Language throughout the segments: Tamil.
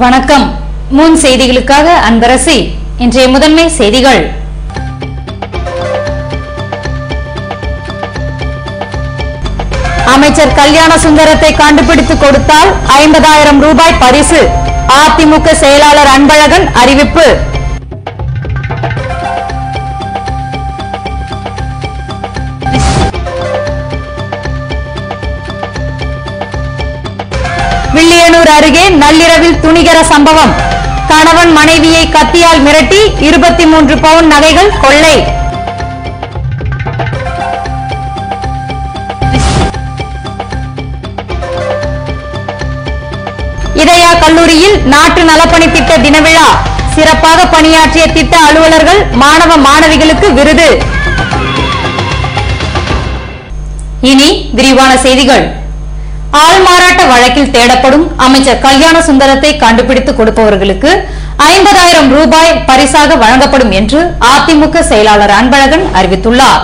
வணக்கம். முன் செய்திகளுக்காக அன்பரசி. இன்றைய முதன்மை செய்திகள். அமைச்சர் கல்யாண சுந்தரத்தை கண்டுபிடித்து கொடுத்தால் 50,000 ரூபாய் பரிசு. அதிமுக செயலாளர் அன்பழகன் அறிவிப்பு. வில்லியனூர் அருகே நள்ளிரவில் துணிகர சம்பவம். கணவன் மனைவியை கத்தியால் மிரட்டி 23 பவுன் நகைகள் கொள்ளை. இதயா கல்லூரியில் நாட்டு நலப்பணி திட்ட தின விழா. சிறப்பாக பணியாற்றிய திட்ட அலுவலர்கள், மாணவ மாணவிகளுக்கு விருது. இனி விரிவான செய்திகள். ஆள்மாறாட்ட வழக்கில் தேடப்படும் அமைச்சர் கல்யாண சுந்தரத்தை கண்டுபிடித்து கொடுப்பவர்களுக்கு 50,000 ரூபாய் பரிசாக வழங்கப்படும் என்று அதிமுக செயலாளர் அன்பழகன் அறிவித்துள்ளார்.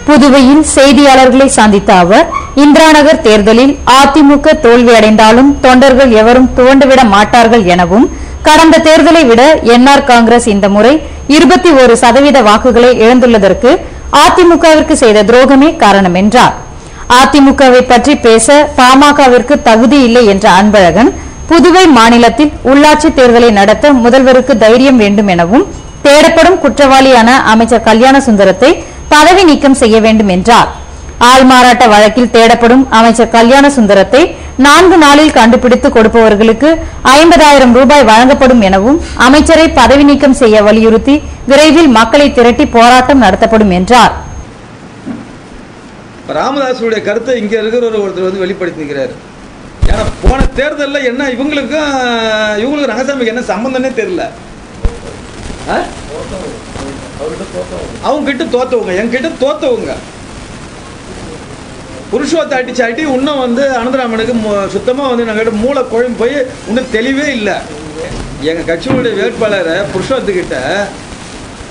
புதுவையில் செய்தியாளர்களை சந்தித்த அவர், இந்திராநகர் தேர்தலில் அதிமுக தோல்வியடைந்தாலும் தொண்டர்கள் எவரும் துவண்டுவிட மாட்டார்கள் எனவும், கடந்த தேர்தலை விட என்ஆர் காங்கிரஸ் இந்த முறை 21% வாக்குகளை இழந்துள்ளதற்கு அதிமுகவிற்கு செய்த துரோகமே காரணம் என்றார். அதிமுகவை பற்றி பேச பாமகவிற்கு தகுதி இல்லை என்ற அன்பழகன், புதுவை மாநிலத்தில் உள்ளாட்சி தேர்தலை நடத்த முதல்வருக்கு தைரியம் வேண்டும் எனவும், தேடப்படும் குற்றவாளியான அமைச்சர் கல்யாண சுந்தரத்தை பதவி நீக்கம் செய்ய வேண்டும் என்றார். ஆள்மாறாட்ட வழக்கில் தேடப்படும் அமைச்சர் கல்யாண சுந்தரத்தை 4 நாளில் கண்டுபிடித்து கொடுப்பவர்களுக்கு 50,000 ரூபாய் வழங்கப்படும் எனவும், அமைச்சரை பதவி நீக்கம் செய்ய வலியுறுத்தி விரைவில் மக்களை திரட்டி போராட்டம் நடத்தப்படும் என்றார். ராமதாசுடைய கருத்தை இங்க இருக்கிற ஒருத்தர் வந்து வெளிப்படுத்திக்கிறார். ஏன்னா போன தேர்தலில் என்ன இவங்களுக்கு ரங்கசாமிக்கு என்ன சம்பந்தம்னே தெரியல. அவங்க கிட்ட தோத்தவங்க, என்கிட்ட தோத்தவங்க. புருஷோத்தை அடிச்சாட்டி இன்னும் வந்து அனந்தராமனுக்கு சுத்தமாக வந்து நாங்கள் மூளை குழம்பு போய் இன்னும் தெளிவே இல்லை. எங்கள் கட்சியினுடைய வேட்பாளரை புருஷோத்துக்கிட்ட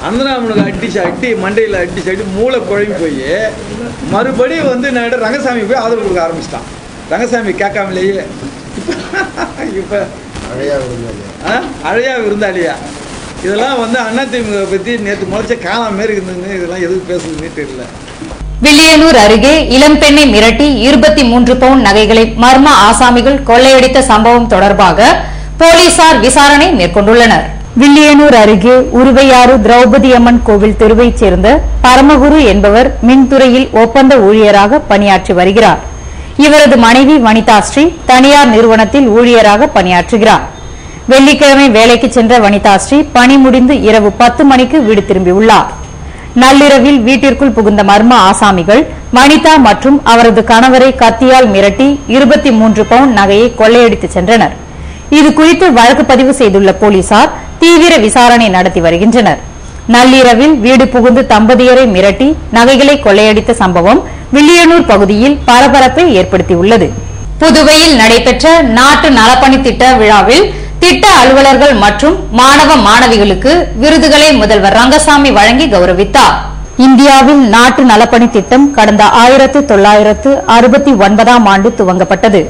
அனந்தராமனுக்கு அடிச்சு மண்டையில் அடிச்சு மூளை குழம்பு போய் மறுபடியும் வந்து நான் ரங்கசாமி போய் ஆதரவு கொடுக்க ஆரம்பிச்சிட்டான். ரங்கசாமி கேட்காமலேயே இப்போ அழையா விருந்தாளியா இதெல்லாம் வந்து அதிமுக பற்றி நேற்று முளைச்ச காலம் மாரி இருந்ததுன்னு இதெல்லாம் எதுவும் பேசுதுன்னே தெரியல. வில்லியனூர் அருகே இளம்பெண்ணை மிரட்டி 23 பவுன் நகைகளை மர்ம ஆசாமிகள் கொள்ளையடித்த சம்பவம் தொடர்பாக போலீசார் விசாரணை மேற்கொண்டுள்ளனர். வில்லியனூர் அருகே உருவையாறு திரௌபதி அம்மன் கோவில் தெருவைச் சேர்ந்த பரமகுரு என்பவர் மின்துறையில் ஒப்பந்த ஊழியராக பணியாற்றி வருகிறார். இவரது மனைவி வனிதாஸ்ரீ தனியார் நிறுவனத்தில் ஊழியராக பணியாற்றுகிறார். வெள்ளிக்கிழமை வேலைக்கு சென்ற வனிதாஸ்ரீ பணி முடிந்து இரவு 10 மணிக்கு வீடு திரும்பியுள்ளார். நள்ளிரவில் வீட்டிற்குள் புகுந்த மர்ம ஆசாமிகள் வனிதா மற்றும் அவரது கணவரை கத்தியால் மிரட்டி 23 பவுன் நகையை கொள்ளையடித்து சென்றனர். இது குறித்து வழக்கு பதிவு செய்துள்ள போலீசார் தீவிர விசாரணை நடத்தி வருகின்றனர். நள்ளிரவில் வீடு புகுந்து தம்பதியரை மிரட்டி நகைகளை கொள்ளையடித்த சம்பவம் வில்லியனூர் பகுதியில் பரபரப்பை ஏற்படுத்தியுள்ளது. புதுவையில் நடைபெற்ற நாட்டு நலப்பணி திட்ட விழாவில் திட்ட அலுவலர்கள் மற்றும் மாணவ மாணவிகளுக்கு விருதுகளை முதல்வர் ரங்கசாமி வழங்கி கௌரவித்தார். இந்தியாவில் நாட்டு நலப்பணி திட்டம் கடந்த 1969ஆம் ஆண்டு துவங்கப்பட்டது.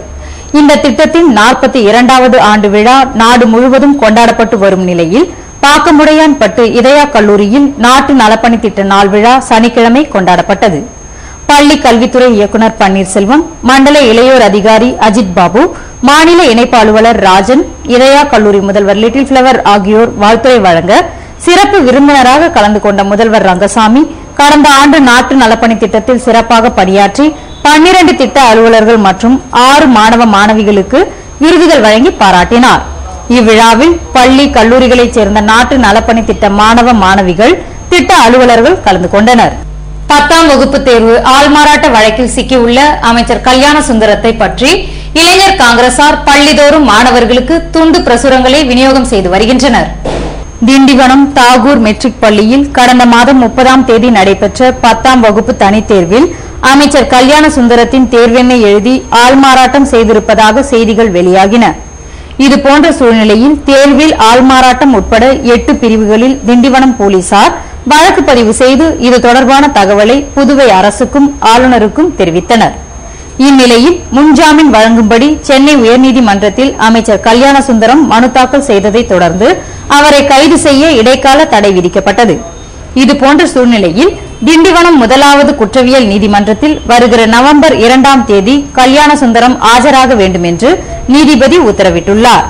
இந்த திட்டத்தின் 42வது ஆண்டு விழா நாடு முழுவதும் கொண்டாடப்பட்டு வரும் நிலையில் பாக்கமுடையான்பட்டு இதயா கல்லூரியில் நாட்டு நலப்பணி திட்ட நாள் விழா சனிக்கிழமை கொண்டாடப்பட்டது. பள்ளி கல்வித்துறை இயக்குநர் பன்னீர்செல்வம், மண்டல இளையோர் அதிகாரி அஜித் பாபு, மாநில இணைப்பு அலுவலர் ராஜன், இதயா கல்லூரி முதல்வர் லிட்டில் பிளவர் ஆகியோர் வாழ்த்துரை வழங்க, சிறப்பு விருந்தினராக கலந்து கொண்ட முதல்வர் ரங்கசாமி கடந்த ஆண்டு நாட்டு நலப்பணி திட்டத்தில் சிறப்பாக பணியாற்றி 12 திட்ட அலுவலர்கள் மற்றும் 6 மாணவ மாணவிகளுக்கு விருதுகள் வழங்கி பாராட்டினார். இவ்விழாவில் பள்ளி கல்லூரிகளைச் சேர்ந்த நாட்டு நலப்பணி திட்ட மாணவ மாணவிகள், திட்ட அலுவலர்கள் கலந்து கொண்டனர். 10ஆம் வகுப்பு தேர்வு ஆள்மாறாட்ட வழக்கில் சிக்கியுள்ள அமைச்சர் கல்யாண சுந்தரத்தை பற்றி இளைஞர் காங்கிரசார் பள்ளிதோறும் மாணவர்களுக்கு துண்டு பிரசுரங்களை விநியோகம் செய்து வருகின்றனர். திண்டிவனம் தாகூர் மெட்ரிக் பள்ளியில் கடந்த மாதம் 30ஆம் தேதி நடைபெற்ற 10ஆம் வகுப்பு தனித் தேர்வில் அமைச்சர் கல்யாண சுந்தரத்தின் தேர்வெண்ணை எழுதி ஆள்மாறாட்டம் செய்திருப்பதாக செய்திகள் வெளியாகின. இதுபோன்ற சூழ்நிலையில் தேர்வில் ஆள்மாறாட்டம் உட்பட 8 பிரிவுகளில் திண்டிவனம் போலீசார் வழக்கு பதிவு செய்து இது தொடர்பான தகவலை புதுவை அரசுக்கும் ஆளுநருக்கும் தெரிவித்தனர். இந்நிலையில் முன்ஜாமீன் வழங்கும்படி சென்னை உயர்நீதிமன்றத்தில் அமைச்சர் கல்யாண சுந்தரம் மனு தாக்கல் செய்ததை தொடர்ந்து அவரை கைது செய்ய இடைக்கால தடை விதிக்கப்பட்டது. இதுபோன்ற சூழ்நிலையில் திண்டிவனம் முதலாவது குற்றவியல் நீதிமன்றத்தில் வருகிற நவம்பர் 2ஆம் தேதி கல்யாண சுந்தரம் ஆஜராக வேண்டும் என்று நீதிபதி உத்தரவிட்டுள்ளார்.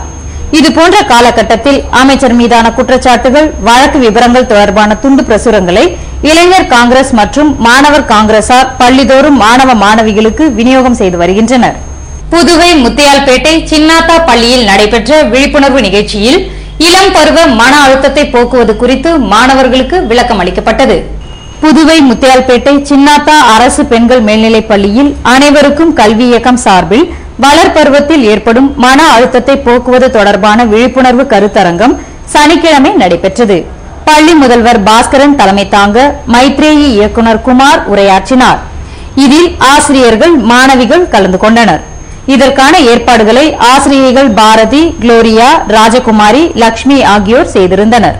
இதுபோன்ற காலகட்டத்தில் அமைச்சர் மீதான குற்றச்சாட்டுகள், வழக்கு விவரங்கள் தொடர்பான துண்டு பிரசுரங்களை இளைஞர் காங்கிரஸ் மற்றும் மாணவர் காங்கிரசார் பள்ளிதோறும் மாணவ மாணவிகளுக்கு விநியோகம் செய்து வருகின்றனர். புதுவை முத்தியால்பேட்டை சின்னாத்தா பள்ளியில் நடைபெற்ற விழிப்புணர்வு நிகழ்ச்சியில் இளம் பருவ மன அழுத்தத்தை போக்குவது குறித்து மாணவர்களுக்கு விளக்கம் அளிக்கப்பட்டது. புதுவை முத்தியால்பேட்டை சின்னாத்தா அரசு பெண்கள் மேல்நிலைப் பள்ளியில் அனைவருக்கும் கல்வி இயக்கம் சார்பில் வளர்பருவத்தில் ஏற்படும் மன அழுத்தத்தை போக்குவது தொடர்பான விழிப்புணர்வு கருத்தரங்கம் சனிக்கிழமை நடைபெற்றது. பள்ளி முதல்வர் பாஸ்கரன் தலைமை தாங்க மைத்ரேயி இயக்குநர் குமார் உரையாற்றினார். இதில் ஆசிரியர்கள், மாணவிகள் கலந்து கொண்டனர். இதற்கான ஏற்பாடுகளை ஆசிரியைகள் பாரதி, குளோரியா, ராஜகுமாரி, லட்சுமி ஆகியோர் செய்திருந்தனர்.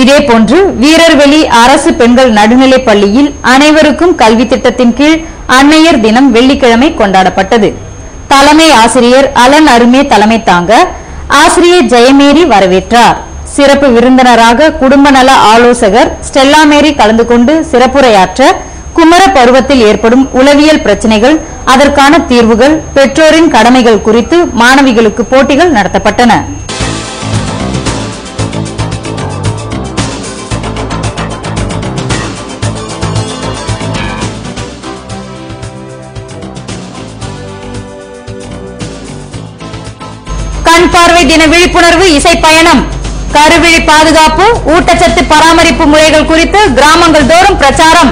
இதேபோன்று வீரர்வெளி அரசு பெண்கள் நடுநிலைப் பள்ளியில் அனைவருக்கும் கல்வி திட்டத்தின் கீழ் அன்னையர் தினம் வெள்ளிக்கிழமை கொண்டாடப்பட்டது. தலைமை ஆசிரியர் அலன் அருமே தலைமை தாங்க ஆசிரியர் ஜெயமேரி வரவேற்றார். சிறப்பு விருந்தினராக குடும்ப நல ஆலோசகர் ஸ்டெல்லா மேரி கலந்து கொண்டு சிறப்புரையாற்ற குமர பருவத்தில் ஏற்படும் உளவியல் பிரச்சினைகள், அதற்கான தீர்வுகள், பெற்றோரின் கடமைகள் குறித்து மாணவிகளுக்கு போட்டிகள் நடத்தப்பட்டன. கண் பார்வை தின விழிப்புணர்வு இசை பயணம், கருவிழி பாதுகாப்பு, ஊட்டச்சத்து பராமரிப்பு முறைகள் குறித்து கிராமங்கள் தோறும் பிரச்சாரம்.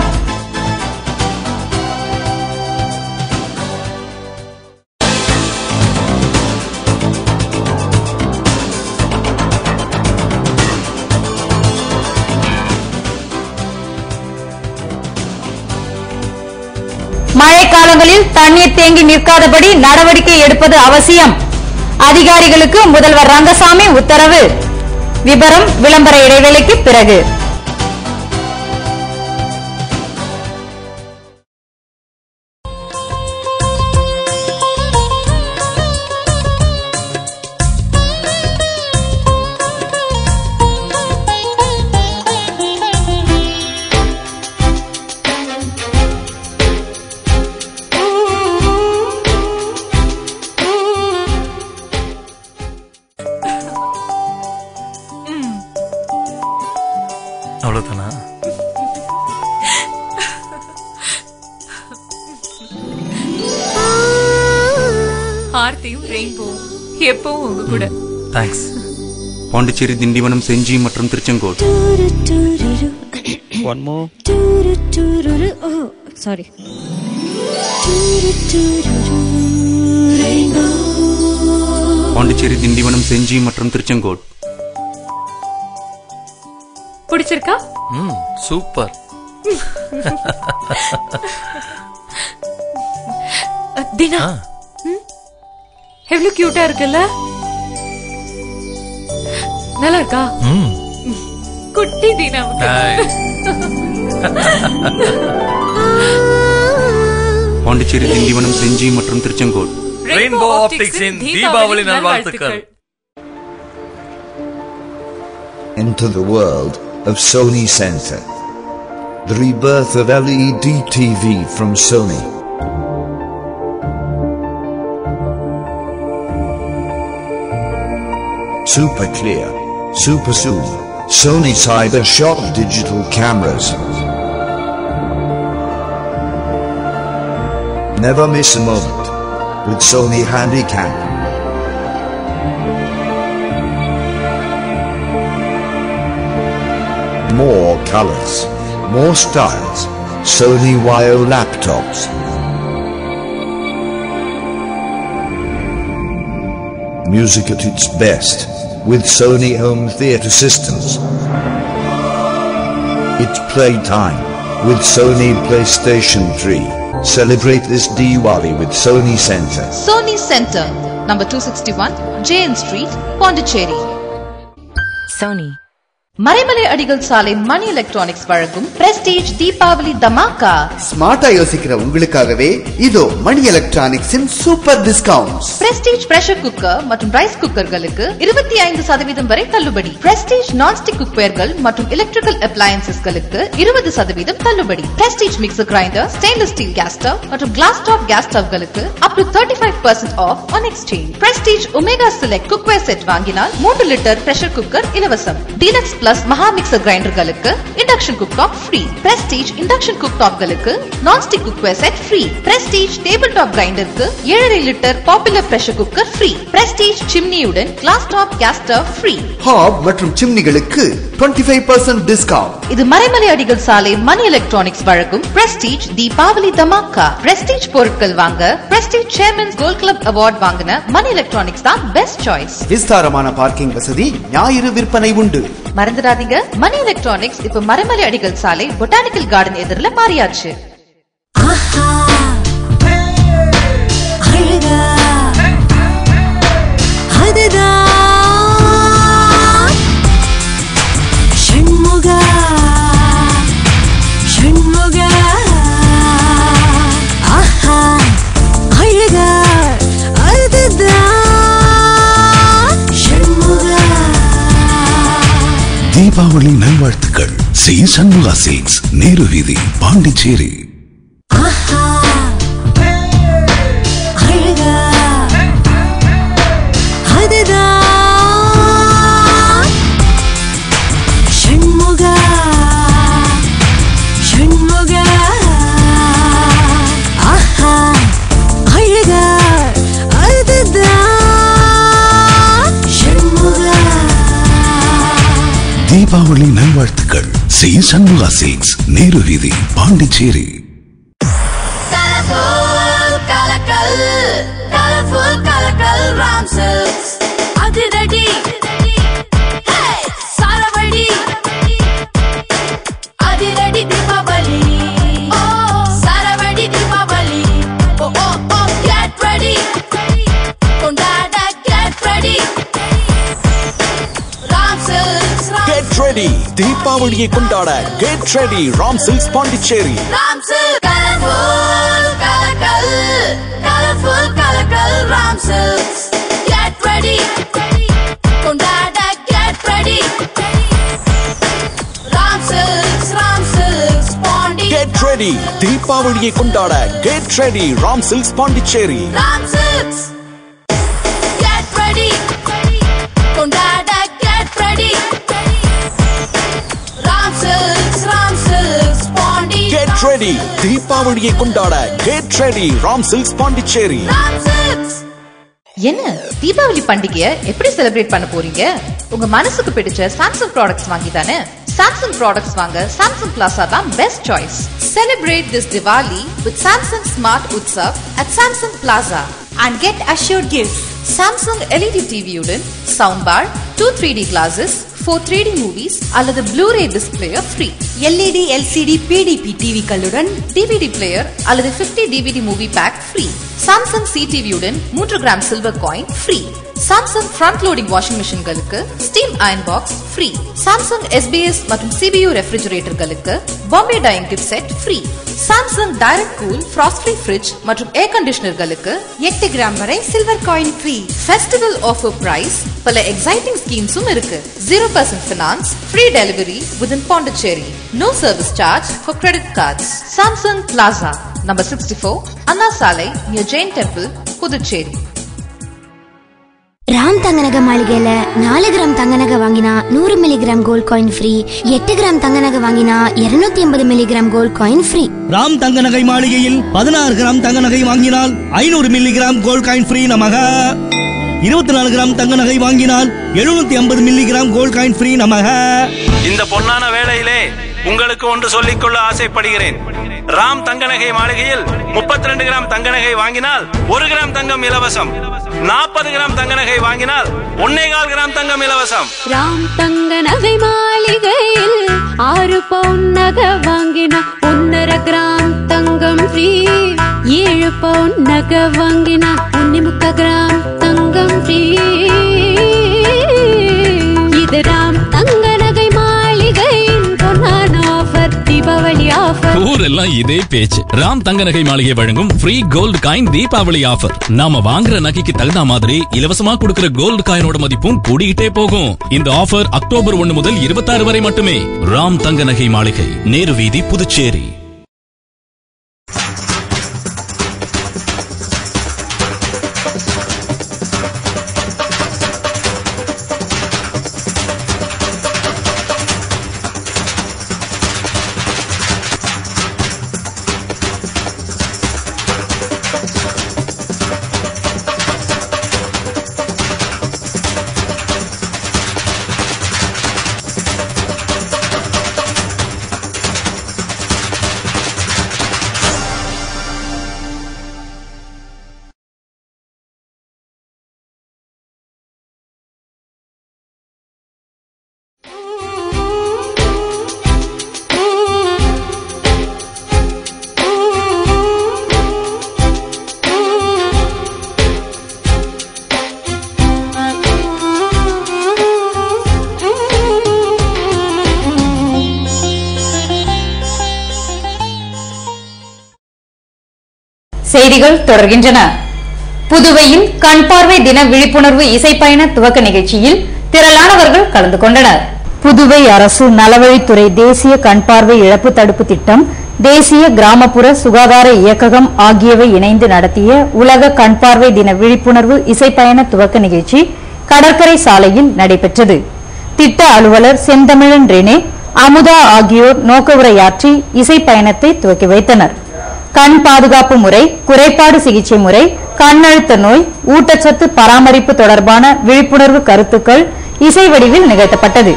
மழைக்காலங்களில் தண்ணீர் தேங்கி நிற்காதபடி நடவடிக்கை எடுப்பது அவசியம். அதிகாரிகளுக்கு முதல்வர் ரங்கசாமி உத்தரவு. விபரம் விளம்பர இடைவேளைக்கு பிறகு. அவ்வளவுதானா? ஆர்த்தியும் ரெயின்போ எப்பவும் உங்க கூட. தேங்க்ஸ். பாண்டிச்சேரி, திண்டிவனம், செஞ்சி மற்றும் Tiruchengode. One more. Oh, sorry. Pondicherry, Tindivanam, செஞ்சி மற்றும் திருச்செங்கோடு. பிடிச்சிருக்கா? சூப்பர். தினா எவ்வளவு கியூட்டா இருக்குல்ல? நல்லா இருக்கா? குட்டி தினா. பாண்டிச்சேரி, திண்டிவனம், செஞ்சி மற்றும் திருச்செங்கோடு. ரெயின்போ ஆப்டிக்ஸின் தீபாவளி நல்வாழ்த்துக்கள். Into the world of Sony Center. The rebirth of LED TV from Sony. Super clear, super zoom, Sony CyberShot digital cameras. Never miss a moment with Sony Handycam. More colors, more styles, Sony Wio laptops. Music at its best with Sony home theater systems. It's playtime with Sony PlayStation 3. Celebrate this Diwali with Sony Center. Sony Center, number 261, JN Street, Pondicherry. Sony. Maraimalai Adigal சாலை மணி எலக்ட்ரானிக்ஸ் வழங்கும் பிரஸ்டீஜ் தீபாவளி தமாக்கா. ஸ்மார்ட்டா யோசிக்கிற உங்களுக்காகவே இதோ மணி எலக்ட்ரானிக்ஸின் super discount. Prestige pressure cooker மற்றும் ரைஸ் குக்கர்களுக்கு 25% வரை தள்ளுபடி. பிரஸ்டீஜ் நான்ஸ்டிக் குக்வேர்கள் மற்றும் எலக்ட்ரிக்கல் அப்ளையன்சஸ்களுக்கு 20% தள்ளுபடி. Prestige mixer grinder, stainless steel gas stove மற்றும் கிளாஸ் டாப் கேஸ் ஸ்டவ்களுக்கு up to 35% off on exchange. Prestige Omega select cookware set வாங்கினால் 3 லிட்டர் பிரஷர் குக்கர் இலவசம். டீலக்ஸ் பிளஸ் மகா மிக்சர் கிரைண்டர்களுக்கு induction cooktop free. Prestige induction குக்டாப்களுக்கு nonstick cookware set free. Prestige table top கிரைண்டருக்கு 7.5 litre popular pressure cooker free. Prestige சிம்னியுடன் glass top gas stove free. Hob மற்றும் சிம்னிகளுக்கு 25% டிஸ்கவுண்ட். இது மறைமலை அடிகள் சாலை மணி எலக்ட்ரானிக்ஸ் வழங்கும் பிரஸ்டீஜ் தீபாவளி தமாக்கா. பிரஸ்டீஜ் பொருட்கள் வாங்க Prestige chairman's gold club award வாங்கின மணி எலக்ட்ரானிக்ஸ் தான் பெஸ்ட் சாய்ஸ். விஸ்தாரமான பார்க்கிங் வசதி, ஞாயிறு விற்பனை உண்டு. மறந்துடாதீங்க, மணி எலக்ட்ரானிக்ஸ் இப்ப மறைமலை அடிகள் சாலை பொட்டானிக்கல் கார்டன் எதிரில மாறியாச்சு. தீபாவளி நல்வாழ்த்துக்கள். ஸ்ரீ சண்முகா சில்க்ஸ், நேரு வீதி, பாண்டிச்சேரி. தீபாவளி நல்வாழ்த்துக்கள். ஸ்ரீ சண்முகா சில்க்ஸ், நேரு வீதி, பாண்டிச்சேரி. தீபாவளியை கொண்டாட get ready Ram silks Pondicherry. Get ready தீபாவளியை கொண்டாட get ready Ram silks Pondicherry. Ready தீபாவளியை கொண்டாட get ready Ram silks Pondicherry. என்ன தீபாவளி பண்டிகையை எப்படி செலிப்ரேட் பண்ண போறீங்க? உங்க மனசுக்கு பிடிச்ச சாம்சங் ப்ராடக்ட்ஸ் வாங்கி தானே. சாம்சங் ப்ராடக்ட்ஸ் வாங்க சாம்சங் பிளாசா தான் best choice. Celebrate this Diwali with Samsung Smart Utsav at Samsung Plaza and get assured gifts. Samsung LED டிவியுடன் sound bar, 2 3D glasses, 4 3D movies அல்லது Blu-ray display free. LED LCD PDP டிவிகளுடன் DVD player அல்லது 50 DVD movie pack free. Samsung CTVயுடன் 3 gram silver coin free. Samsung front loading washing machineகளுக்கு steam iron box free. Samsung SBS மற்றும் CBU ரெஃப்ரிஜரேட்டர்களுக்கு Bombay dyeing gift set free. Samsung direct cool frost free fridge மற்றும் air conditionerகளுக்கு 8 கிராம் வரை silver coin free. Festival offer price பல exciting schemes-உம் இருக்கு. 0% finance, free delivery within Pondicherry. No service charge for credit cards. Samsung Plaza, number 64, Anna Salai, near Jain Temple, Puducherry. Ram தங்கநகை மாளிகையில 4 கிராம் தங்கநகை வாங்கினா 100 milligram gold coin free. 8 gram தங்கநகை வாங்கினா 280 milligram gold coin free. Ram தங்கநகை மாளிகையில் 16 கிராம் தங்கநகை வாங்கினால் 500 மில்லிகிராம் கோல்ட் காயின் ஃப்ரீ நமக. 24 கிராம் தங்கநகை வாங்கினால் 750 மில்லிகிராம் கோல்ட் காயின் ஃப்ரீ நமக. இந்த பொன்னான வேளையிலே உங்களுக்கு ஒன்று சொல்லிக்கொள்ள ஆசைப்படுகிறேன். ராம் தங்கநகை மாளிகையில் 32 கிராம் தங்கநகை வாங்கினால் 1 கிராம் தங்கம் இலவசம். 40 கிராம் தங்கநகை வாங்கினால் 1.25 கிராம் தங்கம் இலவசம். ராம் தங்கநகை மாளிகையில் 6 பவுன் நகை வாங்கினா 1.5 கிராம் தங்கம் ஃப்ரீ. 7 பவுன் நகை வாங்கினா 1.25 கிராம் தங்கம் ஃப்ரீ. இது ராம் தங்கநகை மாளிகை. ஊரெல்லாம் இதே பேச்சு. ராம் தங்க நகை மாளிகை வழங்கும் free gold coin Deepavali offer. நாம வாங்குற நகைக்கு தகுந்த மாதிரி இலவசமா கொடுக்கிற கோல்டு காயினோட மதிப்பும் கூடிக்கிட்டே போகும். இந்த ஆஃபர் அக்டோபர் 1 முதல் 26 வரை மட்டுமே. ராம் தங்க நகை மாளிகை, நேரு வீதி, புதுச்சேரி. செய்திகள் தொடர்கின்றன. புதுவையில் கண் பார்வை தின விழிப்புணர்வு இசைப்பயண துவக்க நிகழ்ச்சியில் திரளானவர்கள் கலந்து கொண்டனர். புதுவை அரசு நலவழித்துறை தேசிய கண் பார்வை இழப்பு தடுப்பு திட்டம், தேசிய கிராமப்புற சுகாதார இயக்ககம் ஆகியவை இணைந்து நடத்திய உலக கண் பார்வை தின விழிப்புணர்வு இசைப்பயண துவக்க நிகழ்ச்சி கடற்கரை சாலையில் நடைபெற்றது. திட்ட அலுவலர் செந்தமிழன் ரெனே, அமுதா ஆகியோர் நோக்க உரையாற்றி இசைப்பயணத்தை துவக்கி வைத்தனர். கண் பாதுகாப்பு முறை, குறைபாடு சிகிச்சை முறை, கண் அழுத்த நோய், ஊட்டச்சத்து பராமரிப்பு தொடர்பான விழிப்புணர்வு கருத்துக்கள் இசை வடிவில் நிகழ்த்தப்பட்டது.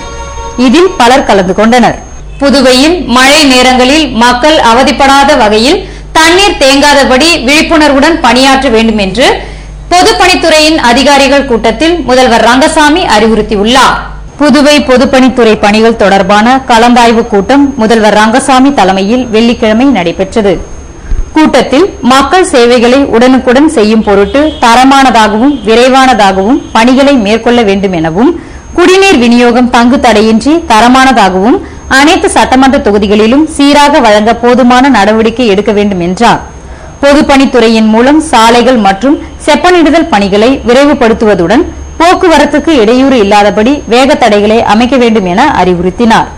இதில் பலர் கலந்து கொண்டனர். புதுவையில் மழை நேரங்களில் மக்கள் அவதிப்படாத வகையில் தண்ணீர் தேங்காதபடி விழிப்புணர்வுடன் பணியாற்ற வேண்டும் என்று பொதுப்பணித்துறையின் அதிகாரிகள் கூட்டத்தில் முதல்வர் ரங்கசாமி அறிவுறுத்தியுள்ளார். புதுவை பொதுப்பணித்துறை பணிகள் தொடர்பான கலந்தாய்வு கூட்டம் முதல்வர் ரங்கசாமி தலைமையில் வெள்ளிக்கிழமை நடைபெற்றது. கூட்டத்தில் மக்கள் சேவைகளை உடனுக்குடன் செய்யும் பொருட்டு தரமானதாகவும் விரைவானதாகவும் பணிகளை மேற்கொள்ள வேண்டும் எனவும், குடிநீர் விநியோகம் தங்கு தடையின்றி தரமானதாகவும் அனைத்து சட்டமன்ற தொகுதிகளிலும் சீராக வழங்க போதுமான நடவடிக்கை எடுக்க வேண்டும் என்றார். பொதுப்பணித்துறையின் மூலம் சாலைகள் மற்றும் செப்பனிடுதல் பணிகளை விரைவுபடுத்துவதுடன் போக்குவரத்துக்கு இடையூறு இல்லாதபடி வேக தடைகளை அமைக்க வேண்டும் என அறிவுறுத்தினார்.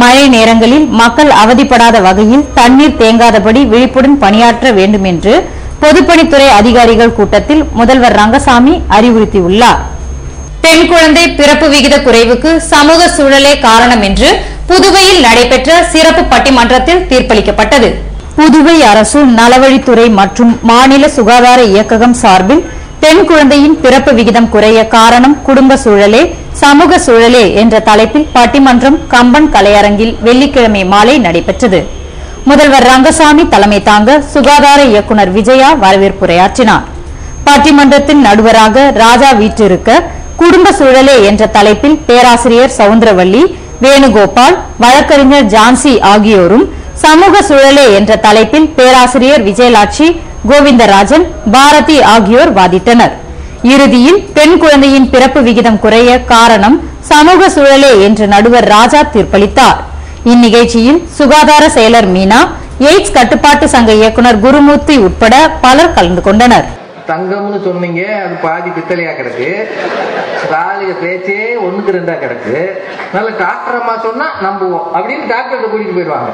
மழை நேரங்களில் மக்கள் அவதிப்படாத வகையில் தண்ணீர் தேங்காதபடி விழிப்புடன் பணியாற்ற வேண்டும் என்று பொதுப்பணித்துறை அதிகாரிகள் கூட்டத்தில் முதல்வர் ரங்கசாமி அறிவுறுத்தியுள்ளார். பெண் குழந்தை பிறப்பு விகித குறைவுக்கு சமூக சூழலே காரணம் என்று புதுவையில் நடைபெற்ற சிறப்பு பட்டிமன்றத்தில் தீர்ப்பளிக்கப்பட்டது. புதுவை அரசு நலவழித்துறை மற்றும் மாநில சுகாதார இயக்ககம் சார்பில் பெண் குழந்தையின் பிறப்பு விகிதம் குறைய காரணம் குடும்ப சூழலே, சமூக சூழலே என்ற தலைப்பில் பட்டிமன்றம் கம்பன் கலையரங்கில் வெள்ளிக்கிழமை மாலை நடைபெற்றது. முதல்வர் ரங்கசாமி தலைமை தாங்க சுகாதார இயக்குநர் விஜயா வரவேற்புரையாற்றினார். பட்டிமன்றத்தின் நடுவராக ராஜா வீற்றிருக்க குடும்ப சூழலே என்ற தலைப்பில் பேராசிரியர் சவுந்தரவள்ளி, வேணுகோபால், வழக்கறிஞர் ஜான்சி ஆகியோரும், சமூக சூழலே என்ற தலைப்பில் பேராசிரியர் விஜயலாட்சி, கோவிந்தராஜன், பாரதி ஆகியோர் வாதிட்டனர். இறுதியில் பெண் குழந்தையின் பிறப்பு விகிதம் குறைய காரணம் சமூக சூழலே என்று நடுவர் ராஜா தீர்ப்பளித்தார். இந்நிகழ்ச்சியில் சுகாதார செயலர் மீனா, எய்ட்ஸ் கட்டுப்பாட்டு சங்க இயக்குநர் குருமூர்த்தி உட்பட பலர் கலந்து கொண்டனர். தங்கம்னு சொன்னீங்க, அது பாதி பித்தளையா கிடக்கு. காலைய பேச்சே 1க்கு 2 கிடக்கு. நல்ல டாக்டர் அம்மா சொன்னா நம்புவோம் அப்படின்னு டாக்டர் கூட்டிட்டு போயிடுவாங்க.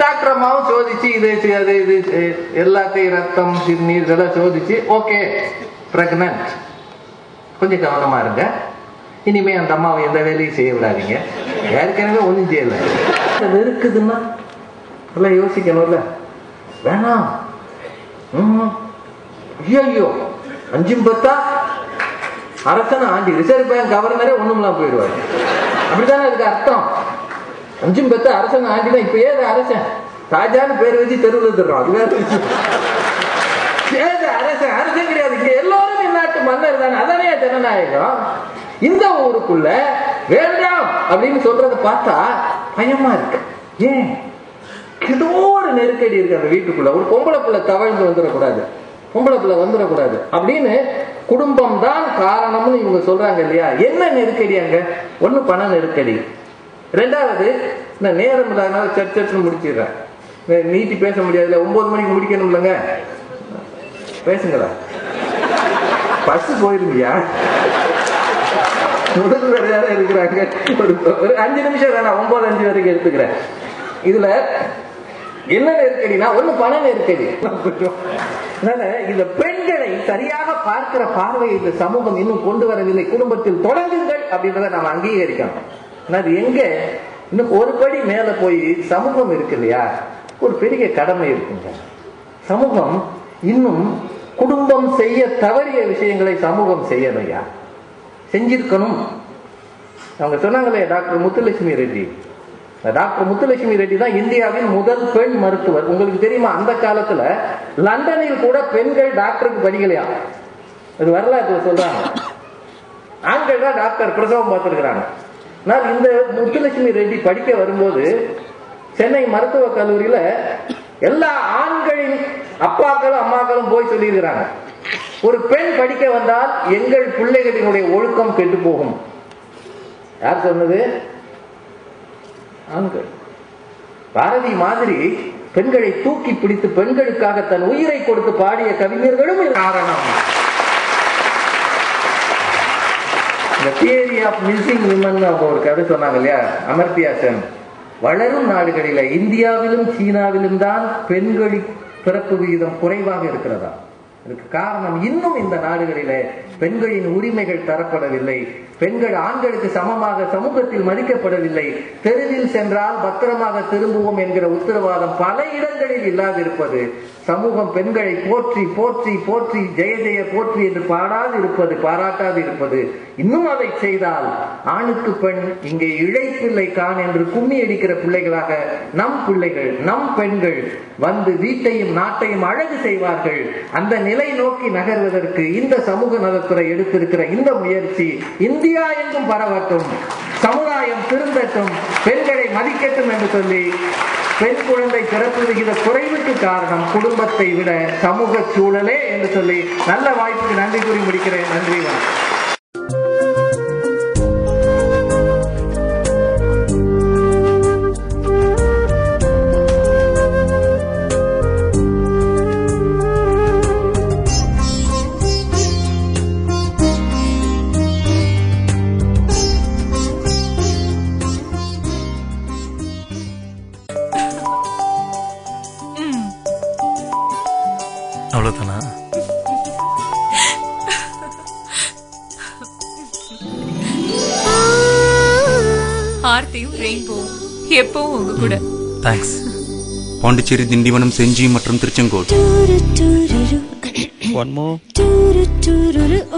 டாக்டர் அம்மாவும் சோதிச்சு இது அது இது எல்லாத்தையும் ரத்தம் சிறுநீர் இதெல்லாம் சோதிச்சு ஓகே பிரெக்னன்ட், கொஞ்சம் கவனமா இருங்க, இனிமே அந்த அம்மாவை எந்த வேலையும் செய்ய விடாதீங்க, ஏற்கனவே ஒன்றும் செய்யல இருக்குதுன்னா எல்லாம் யோசிக்கணும்ல, வேணாம் ஐயோ 5-10 அரசன் ஆண்டி ரிசர்வ் பேங்க் கவர்னரே ஒண்ணுமெல்லாம் போயிடுவாரு. அப்படித்தானே அதுக்கு அர்த்தம். 5-10 அரசன் ஆண்டிதான். இப்ப ஏது அரசன் ராஜான்னு பேர் வச்சு தெருவில் தர்றோம். அது வேற ஏது அரசன்? அரசன் கிடையாது. இங்க எல்லாரும் இந்நாட்டு மன்னர் தானே, அதானே ஜனநாயகம். இந்த ஊருக்குள்ள வேண்டாம் அப்படின்னு சொல்றத பார்த்தா பயமா இருக்கு. ஏன் ஏதோ ஒரு நெருக்கடி இருக்கு அந்த வீட்டுக்குள்ள. ஒரு பொம்பளை பிள்ளை தவழ்ந்து வந்துடக்கூடாது, பொம்பளை பிள்ளை வந்துடக்கூடாது அப்படின்னு குடும்பம் தான் காரணம்னு இவங்க சொல்றாங்க இல்லையா? என்ன நெருக்கடி அங்க? ஒண்ணு பண நெருக்கடி, ரெண்டாவது இந்த நேரம் இல்லாதனால சர்ச்சை முடிச்சிடுறேன். நீட்டி பேச முடியாதுல, 9 மணிக்கு முடிக்கணும்லங்க, பேசுங்களா? பஸ் போயிருந்தியா? முதல் வேற இருக்கிறாங்க. ஒரு 5 நிமிஷம் வேணாம், 9:05 வரைக்கும் எடுத்துக்கிறேன். இதுல என்ன நெருக்கடினா, ஒண்ணு பண நெருக்கடி. அதனால இந்த பெண்களை சரியாக பார்க்கிற பார்வையை இந்த சமூகம் இன்னும் கொண்டு வரவில்லை. குடும்பத்தில் தொடங்குங்கள் அப்படின்றத நாம் அங்கீகரிக்கணும். அது எங்க இன்னும் ஒரு படி மேல போய் சமூகம் இருக்கு இல்லையா, ஒரு பெரிய கடமை இருக்குங்க. சமூகம் இன்னும் குடும்பம் செய்ய தவறிய விஷயங்களை சமூகம் செய்யலையா, செஞ்சிருக்கணும். அவங்க சொன்னாங்களே டாக்டர் முத்துலட்சுமி ரெட்டி. டாக்டர் முத்துலட்சுமி ரெட்டி தான் இந்தியாவின் முதல் பெண் மருத்துவர். உங்களுக்கு தெரியுமா, அந்த காலத்துல லண்டனில் கூட பெண்கள் டாக்டருக்கு படிக்கலையா, அது வரலாற்று சொல்றாங்க. ஆண்கள் தான் டாக்டர் பிரசவம் பார்த்திருக்கிறாங்க. நான் இந்த முத்துலட்சுமி ரெட்டி படிக்க வரும்போது சென்னை மருத்துவக் கல்லூரியில எல்லா ஆண்களின் அப்பாக்களும் அம்மாக்களும் போய் சொல்லியிருக்கிறாங்க, ஒரு பெண் படிக்க வந்தால் எங்கள் பிள்ளைகளினுடைய ஒழுக்கம் கெட்டு போகும். யார் சொன்னது? ஆண்கள். பாரதி மாதிரி பெண்களை தூக்கி பிடித்து பெண்களுக்காக தன் உயிரை கொடுத்து பாடிய கவிஞர்களும் காரணம். இந்த தியரி ஆஃப் மிஸ்ஸிங் விமன் அவங்க ஒரு கதை சொன்னாங்க இல்லையா, அமர்த்தியா சென். வளரும் நாடுகளில இந்தியாவிலும் சீனாவிலும் தான் பெண்களின் பிறப்பு விகிதம் குறைவாக இருக்கிறதா. இதுக்கு காரணம் இன்னும் இந்த நாடுகளிலே பெண்களின் உரிமைகள் தரப்படவில்லை. பெண்கள் ஆண்களுக்கு சமமாக சமூகத்தில் மதிக்கப்படவில்லை. தெருவில் சென்றால் பத்திரமாக திரும்புவோம் என்கிற உத்தரவாதம் பல இடங்களில் இல்லாதிருப்பது, சமூகம் பெண்களை போற்றி போற்றி போற்றி ஜெய ஜெய போற்றி என்று பாடாது இருப்பது, பாராட்டாது இருப்பது. இன்னும் அதை செய்தால் ஆணுக்கு பெண் இங்கே இழைப்பில்லை கான் என்று கும்மி அடிக்கிற பிள்ளைகளாக நம் பிள்ளைகள் நம் பெண்கள் வந்து வீட்டையும் நாட்டையும் அழகு செய்வார்கள். அந்த நிலை நோக்கி நகர்வதற்கு இந்த சமூக நலத்துறை எடுத்திருக்கிற இந்த முயற்சி இந்தியா எங்கும் பரவட்டும், சமுதாயம் திருந்தட்டும், பெண்களை மதிக்கட்டும் என்று சொல்லி, பெண் குழந்தை பிறப்பு விகித குறைவுக்கு காரணம் குடும்பத்தை விட சமூக சூழலே என்று சொல்லி நல்ல வாய்ப்புக்கு நன்றி கூறி முடிக்கிறேன். நன்றி, வணக்கம். அவ்வளவுதானா? ஆர்த்தியும் ரெயின்போ எப்பவும் உங்க கூட. தேங்க்ஸ். பாண்டிச்சேரி, திண்டிவனம், செஞ்சி மற்றும் Tiruchengode. One more.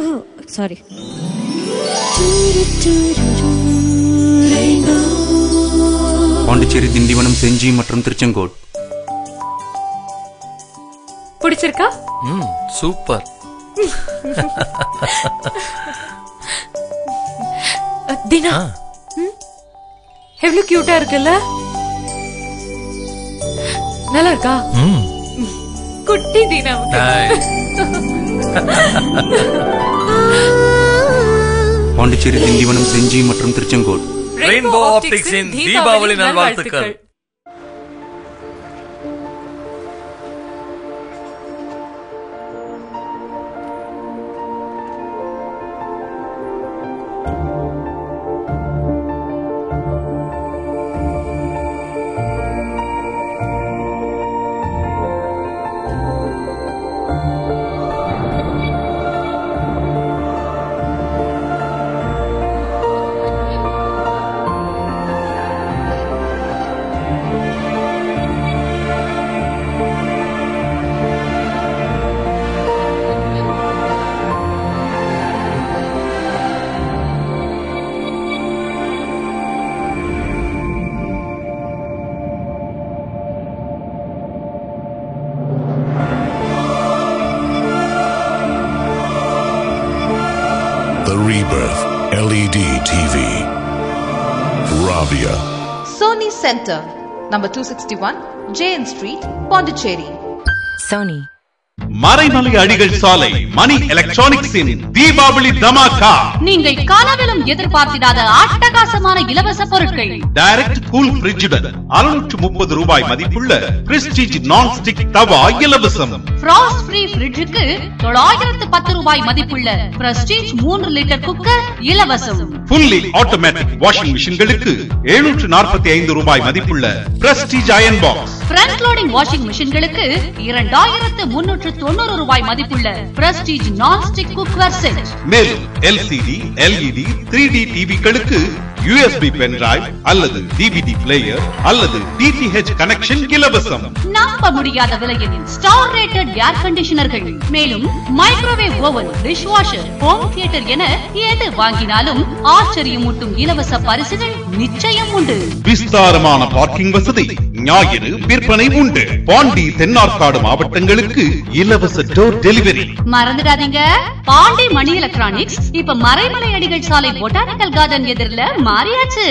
Oh, sorry. Pondicherry, Tindivanam, செஞ்சி மற்றும் திருச்செங்கோடு. பிடிச்சிருக்கா? சூப்பர். தினா எவ்வளவு கியூட்டா இருக்குல்ல? நல்லா இருக்கா? குட்டி தினா. பாண்டிச்சேரி, திண்டிவனம், செஞ்சி மற்றும் திருச்செங்கோடு. ரெயின்போ ஆப்டிக்ஸின் தீபாவளி நல்வாழ்த்துக்கள். The Rebirth LED TV. Rabia. Sony Center, number 261, JN Street, Pondicherry. Sony. Maraimalai Adigal சாலை மணி எலக்ட்ரானிக்ஸின் தீபாவளி தமாகா. நீங்கள் கனவிலும் எதிர்பார்த்திடாத அட்டகாசமான இலவச பொருட்கள். டைரக்ட் கூல் ஃப்ரிட்ஜுடன் 630 ரூபாய் மதிப்புள்ள பிரஸ்டீஜ் நான் ஸ்டிக் தவா இலவசம். ஃப்ராஸ்ட் ஃப்ரீ ஃப்ரிட்ஜுக்கு 910 ரூபாய் மதிப்புள்ள பிரஸ்டீஜ் 3 லிட்டர் குக்கர் இலவசம். ஃபுல்லி ஆட்டோமேட்டிக் வாஷிங் மிஷின்களுக்கு 745 ரூபாய் மதிப்புள்ள Prestige iron box. Front loading washing மிஷின்களுக்கு 2390 ரூபாய் மதிப்புள்ள Prestige non stick cookware set. மேலும் எல்சிடி, எல்இடி, 3D டிவிகளுக்கு USB பென் டிரைவ் அல்லது DVD பிளேயர் அல்லது DTH கனெக்ஷன் இலவசம். நம்ப முடியாத விலையில் ஸ்டார் ரேட்டட் ஏர் கண்டிஷனர்கள், மேலும் microwave oven, dish washer, home theatre என எது வாங்கினாலும் ஆச்சரியமூட்டும் இலவச பரிசுகள் நிச்சயம் உண்டு. விஸ்தாரமான பார்க்கிங் வசதி, ஞாயிறு விற்பனை உண்டு. பாண்டி, தென்னார்காடு மாவட்டங்களுக்கு இலவச டோர் டெலிவரி. மறந்துடாதீங்க, பாண்டி மணி எலக்ட்ரானிக்ஸ் இப்ப மறைமலை அடிகள் சாலை பொட்டானிக்கல் கார்டன் எதிரில மாறியாச்சு.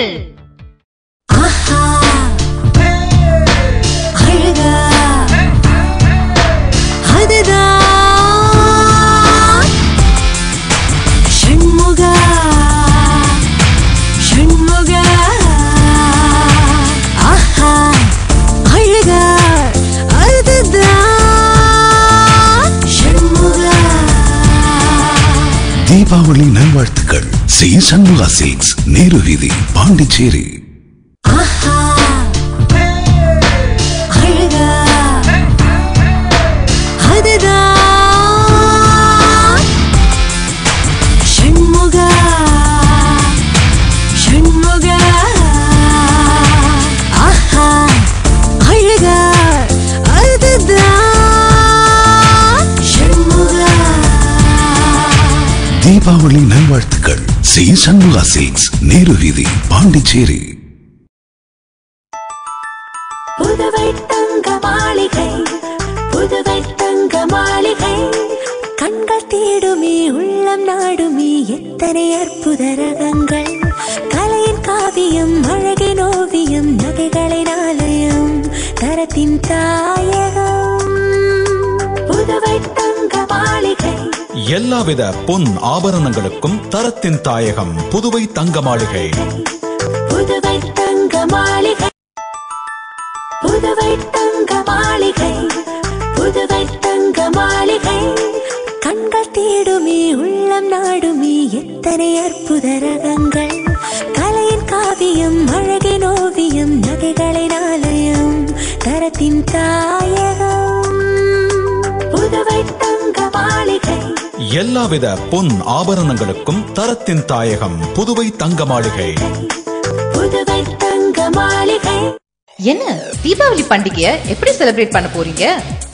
தீபாவளி நல்வாழ்த்துக்கள். சி சண்முகா சில்க்ஸ், நேரு வீதி, பாண்டிச்சேரி. தீபாவளி நல்வாழ்த்துக்கள். சி சண்முகா சில்க்ஸ், நேரு வீதி, பாண்டிச்சேரி. புதுவை தங்க மாளிகை, புதுவை தங்க மாளிகை. கண்கள் தேடுமே, உள்ளம் நாடுமே, எத்தனை அற்புத ரகங்கள். கலையின் காவியம், அழகின் ஓவியம், நகைகளின் ஆலயம், தரத்தின் தாயகம். புதுவை தங்க மாளிகை. எல்லாவித பொன் ஆபரணங்களுக்கும் தரத்தின் தாயகம் புதுவை தங்க மாளிகை. புதுவை தங்க மாளிகை, புதுவை தங்க மாளிகை, புதுவை தங்க மாளிகை. கண்கள் தேடுமே, உள்ளம் நாடுமே, எத்தனை அற்புத ரகங்கள். கலையின் காவியம், அழகின் ஓவியம், நகைகளின் ஆலயம், தரத்தின் தாயகம். புதுவை தங்க மாளிகை. எல்லாவித பொன் ஆபரணங்களுக்கும் தரத்தின் தாயகம் புதுவை தங்க மாளிகை. புதுவை தங்க மாளிகை. என்ன தீபாவளி பண்டிகையை எப்படி செலிப்ரேட் பண்ண போறீங்க?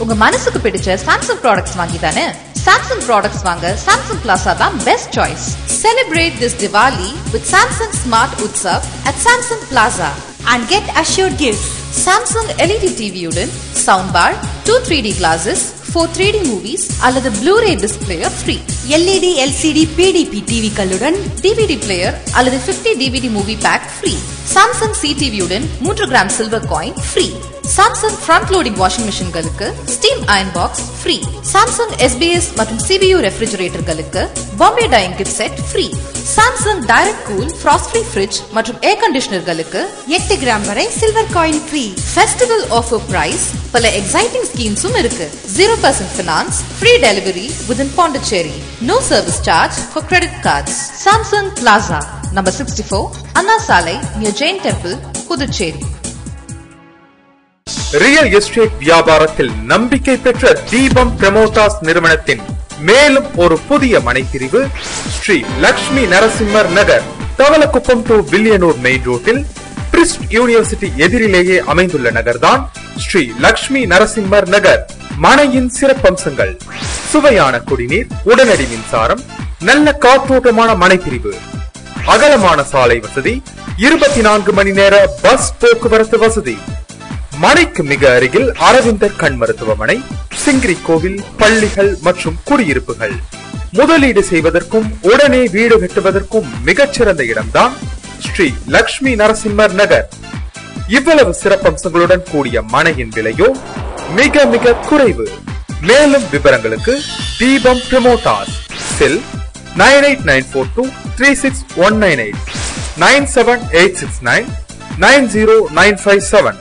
உங்க மனசுக்கு பிடிச்ச சாம்சங் ப்ராடக்ட்ஸ் வாங்கி தானே. சாம்சங் ப்ராடக்ட்ஸ் வாங்க சாம்சங் பிளாசா தான் best choice. Celebrate this Diwali with Samsung Smart Utsav at Samsung Plaza and get assured gifts. Samsung LED டிவியுடன் sound bar, 2 3D glasses, 4 3D movies அல்லது Blu-ray display free. LED LCD PDP டிவிகளுடன் DVD player அல்லது 50 DVD movie pack free. Samsung CTVயுடன் 3 gram silver coin free. Samsung front loading washing machineகளுக்கு Steam iron box free. Samsung SBS மற்றும் CBU ரெஃப்ரிஜரேட்டர்களுக்கு Bombay dyeing gift set free. Samsung direct cool frost free fridge மற்றும் air conditionerகளுக்கு 8 கிராம் வரை silver coin free. Festival offer price பல exciting schemes-உம் இருக்கு. 0% finance, free delivery within Pondicherry. No service charge for credit cards. Samsung Plaza, number 64, Anna Salai, near Jain Temple, Puducherry. Real estate வியாபாரத்தில் நம்பிக்கை பெற்ற தீபம் பிரமோட்டாஸ் நிறுவனத்தின் மேலும் ஒரு புதிய மனைப்பிரிவு ஸ்ரீ லட்சுமி நரசிம்மர் நகர், தவளக்குப்பம் டு வில்லியனூர் மெயின் ரோட்டில் பிரிஸ்ட் யூனிவர்சிட்டி எதிரிலேயே அமைந்துள்ள நகர்தான் ஸ்ரீ லட்சுமி நரசிம்மர் நகர். மனையின் சிறப்பம்சங்கள்: சுவையான குடிநீர், உடனடி மின்சாரம், நல்ல காற்றோட்டமான மனைப்பிரிவு, அகலமான சாலை வசதி, 24 மணி நேர பஸ் போக்குவரத்து வசதி. மனைக்கு மிக அருகில் அரவிந்தர் கண் மருத்துவமனை, சிங்கிரி கோவில், பள்ளிகள் மற்றும் குடியிருப்புகள். முதலீடு செய்வதற்கும் உடனே வீடு கட்டுவதற்கும் மிகச்சிறந்த இடம்தான் ஸ்ரீ லட்சுமி நரசிம்மர் நகர். இவ்வளவு சிறப்பம்சங்களுடன் கூடிய மனையின் விலையோ மிக மிக குறைவு. மேலும் விவரங்களுக்கு தீபம் பிரமோட்டாஸ் செல் 9894236198 97869 90957.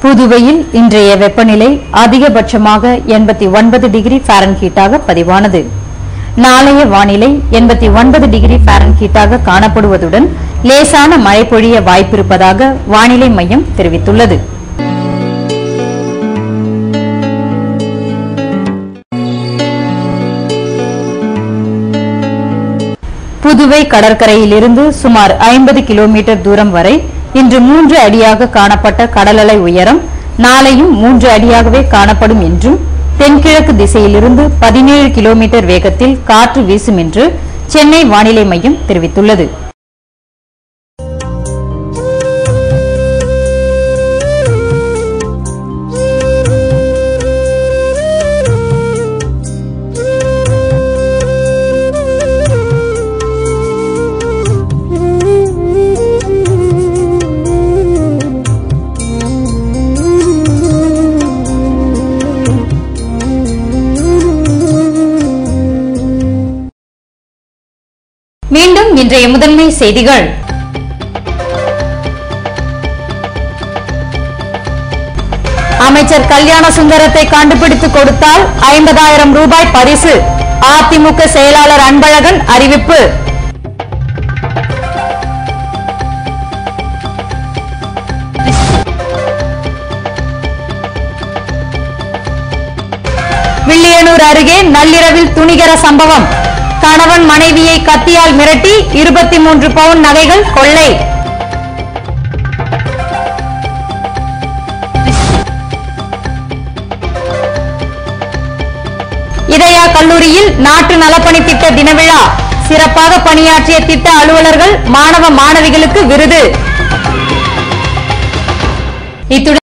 புதுவையில் இன்றைய வெப்பநிலை அதிகபட்சமாக 89 டிகிரி ஃபாரன்ஹீட்டாக பதிவானது. நாளைய வானிலை 89 டிகிரி ஃபாரன்ஹீட்டாக காணப்படுவதுடன் லேசான மழை பொழிய வாய்ப்பிருப்பதாக வானிலை மையம் தெரிவித்துள்ளது. புதுவை கடற்கரையிலிருந்து சுமார் 50 கிலோமீட்டர் தூரம் வரை இன்று 3 அடியாக காணப்பட்ட கடலலை உயரம் நாளையும் 3 அடியாகவே காணப்படும் என்றும் தென்கிழக்கு திசையிலிருந்து 17 கிலோமீட்டர் வேகத்தில் காற்று வீசும் என்று சென்னை வானிலை மையம் தெரிவித்துள்ளது. மீண்டும் இன்றைய முதன்மை செய்திகள். அமைச்சர் கல்யாண சுந்தரத்தை கண்டுபிடித்து கொடுத்தால் 50,000 ரூபாய் பரிசு. அதிமுக செயலாளர் அன்பழகன் அறிவிப்பு. வில்லியனூர் அருகே நள்ளிரவில் துணிகர சம்பவம். கணவன் மனைவியை கத்தியால் மிரட்டி 23 பவுன் நகைகள் கொள்ளை. இதயா கல்லூரியில் நாட்டு நலப்பணி திட்ட தினவிழா. சிறப்பாக பணியாற்றிய திட்ட அலுவலர்கள் மாணவ மாணவிகளுக்கு விருது. இத்துடன்